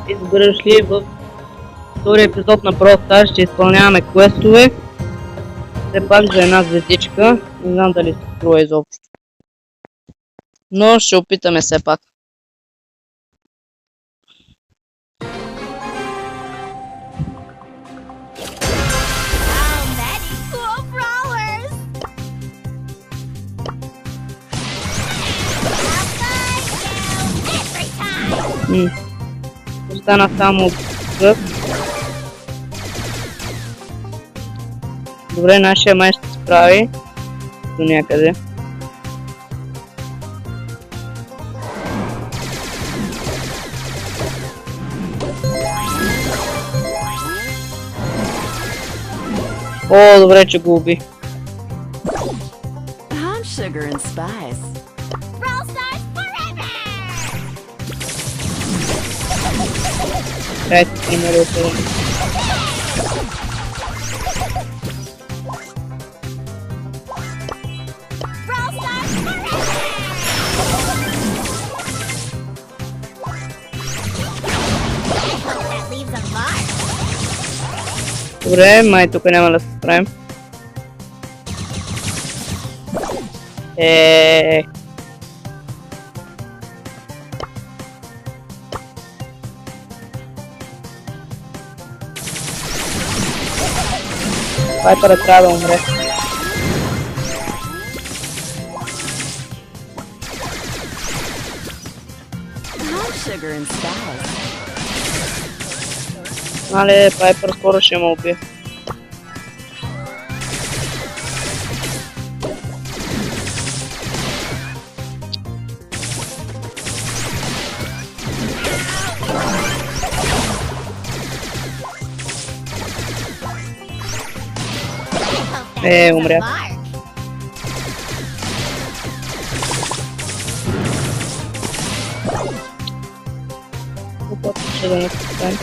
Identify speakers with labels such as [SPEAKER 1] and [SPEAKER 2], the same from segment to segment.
[SPEAKER 1] избираш ли в втория епизод на Brawl Stars, ще изпълняваме квестове. Все пак за една звездичка, не знам дали се струва изобщо. Но ще опитаме все пак. Остана само гъв. Добре, нашия май ще се справи до някъде. О, добре, че го уби. Ето, примерите. Добре, май тук няма да се справим. Пайпъра трябва да умре. Мале, Пайпър скоро ще ме убие. Умря. Опа, ще да не се стане.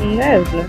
[SPEAKER 1] Не знам.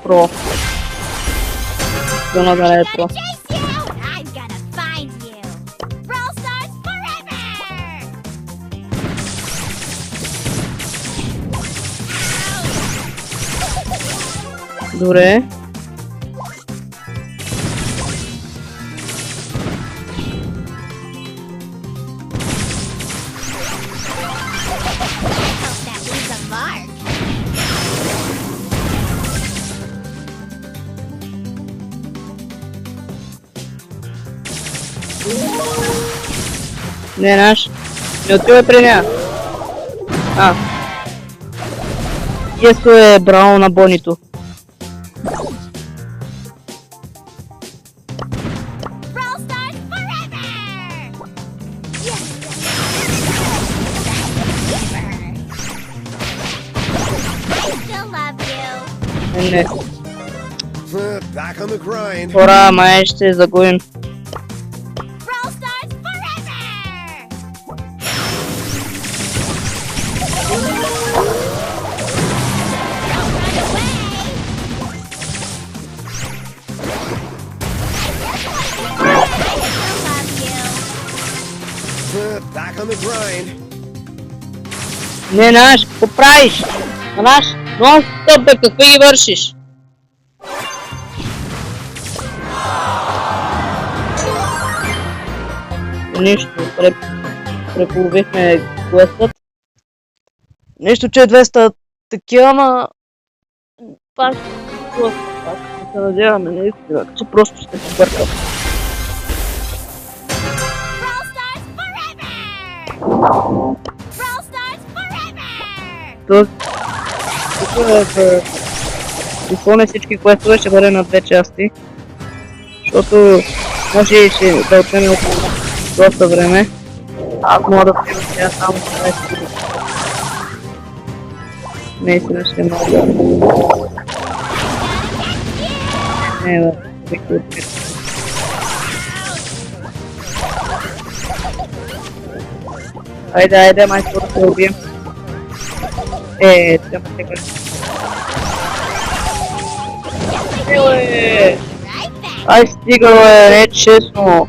[SPEAKER 1] Про. Дано да не е про. Добре. Не, наш. Не отивай при нея. Ето е браво на Бонито. Не. Хора, май ще загубим. Не, наш, какво правиш? Наш, но стоп бе, какво ги вършиш? Нищо, преполовихме квестът. Нищо, че е 200 такива, ама... Пак се надяваме, наистина, че просто ще се бъркам. Тук е изпълня всички квестове, ще бъде на 2 части. Защото може и ще да отнеме около доста време. Аз мога да приема сега само 20 минути. Наистина ще е много добре. Не, бе, приключи. Айде, май скоро се убием. Трябва сега. Ай, стига, бе, не е честно.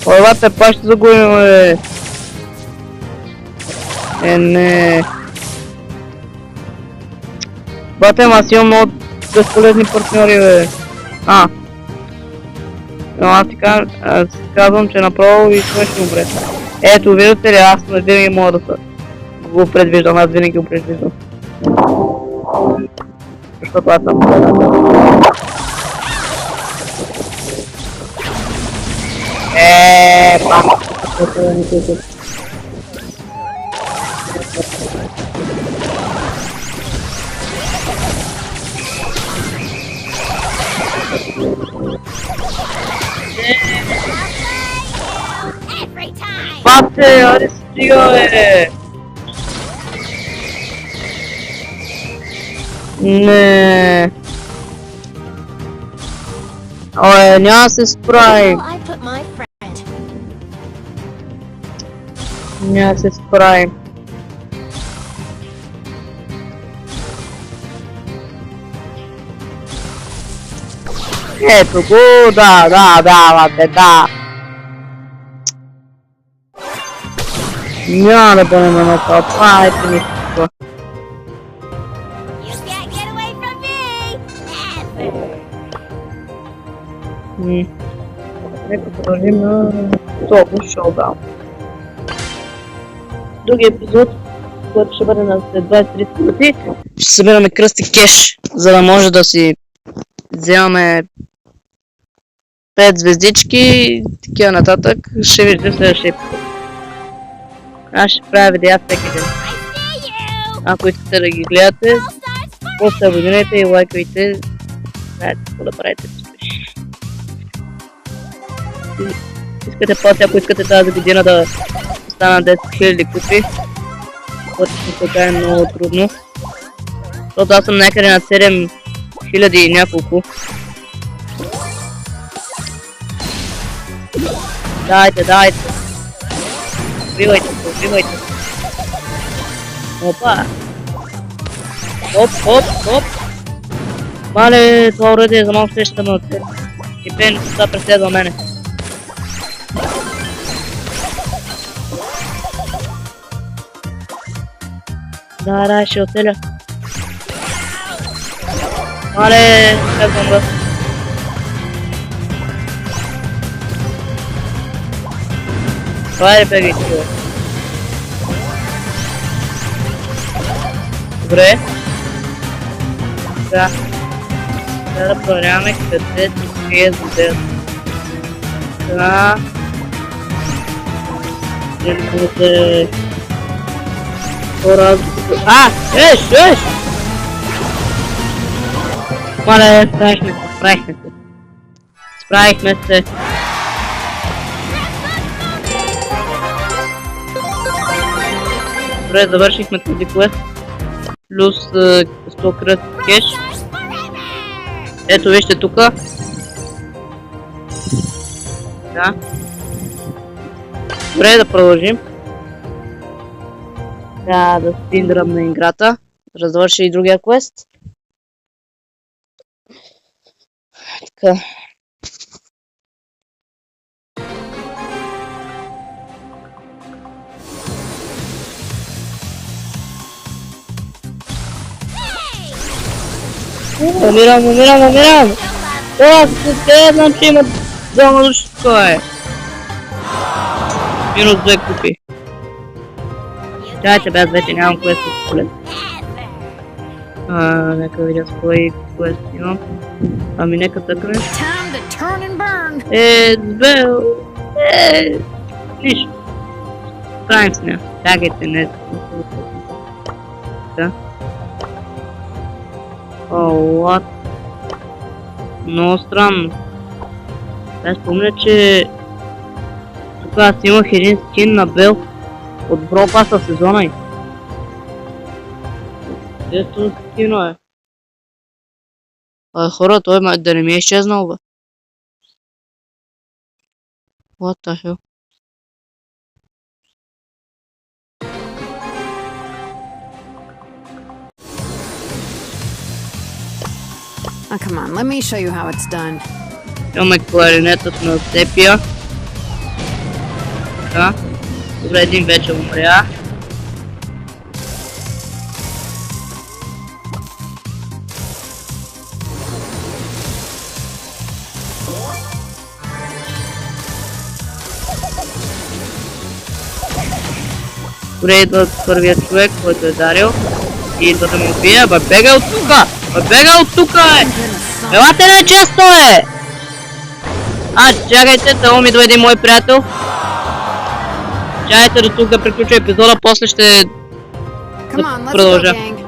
[SPEAKER 1] Ой, бате, пак ще загубим, бе. Не. Бате, аз имам много безполезни партньори, бе. Но аз казвам, че направо и това ще умре. Ето, виждате ли, аз не винаги мога да го предвиждам, аз винаги го предвиждам. Защото аз съм предвиждам. Пак. Бате, аре стига, бе! Не. Ой, няма се справим. Няма се справим. Ето го, да, бате, да. Няма да бъдем на това, това е принципа. Нека продължим на Solo Showdown. Други епизод, който ще бъде на след 20-30 минути, ще събираме кръсти кеш, за да може да си вземаме 5 звездички и такива нататък. Ще видите в следващия епизод. Аз ще правя видеа всеки ден. Ако искате да ги гледате, после абонирайте и лайкайте. Знаете какво да правите. Искате после, ако искате тази година да стана 10 000 купи, което така е много трудно. Защото аз съм някъде на 7000 и няколко. Дайте. Убивайте. Опа! Оп! Мале, това оръдие за малко ще ме отцели. И пен, това преследва мене. Да, ще оцеля. Мале, казвам да. Това е беги, човек. Добре. Да. Трябва да проверяваме къде се крие задел. Да. Еликвате... Еш! Мале, справихме се. Добре, завършихме този квест. Плюс 100 кръст кеш. Ето вижте тука. Да. Добре, да продължим. Да спиндрам на играта. Развърши и другия квест. Така. Умирам! Това се знам, че има двама души, това е. Минус 2 купи. Чайте бе, аз вече нямам квест с полет. Нека видя с кой квест имам. Ами нека тъкаме. Сбел. Нищо. Правим с нея. Чакайте, не. Да. What? Много странно. Аз спомня, че Аз имах един скин на Бел от Brawl Pass в сезона й. Ето скино е. Хора, той да не ми е изчезнал, бе. What the hell?
[SPEAKER 2] Oh, come on, let me show you how it's done.
[SPEAKER 1] Имаме кларинетът на Сепия. Така. Добре, един вече умря. Добре, идва първият човек, който е дарил. И идва да му убие. Бе, бега от тука! Бе, бега от тука, е! Елате не често, е! Чакайте, тъл ми дойде мой приятел. Чакайте до тук да приключа епизода, после ще
[SPEAKER 2] Come on, let's go,
[SPEAKER 1] продължа.
[SPEAKER 2] gang.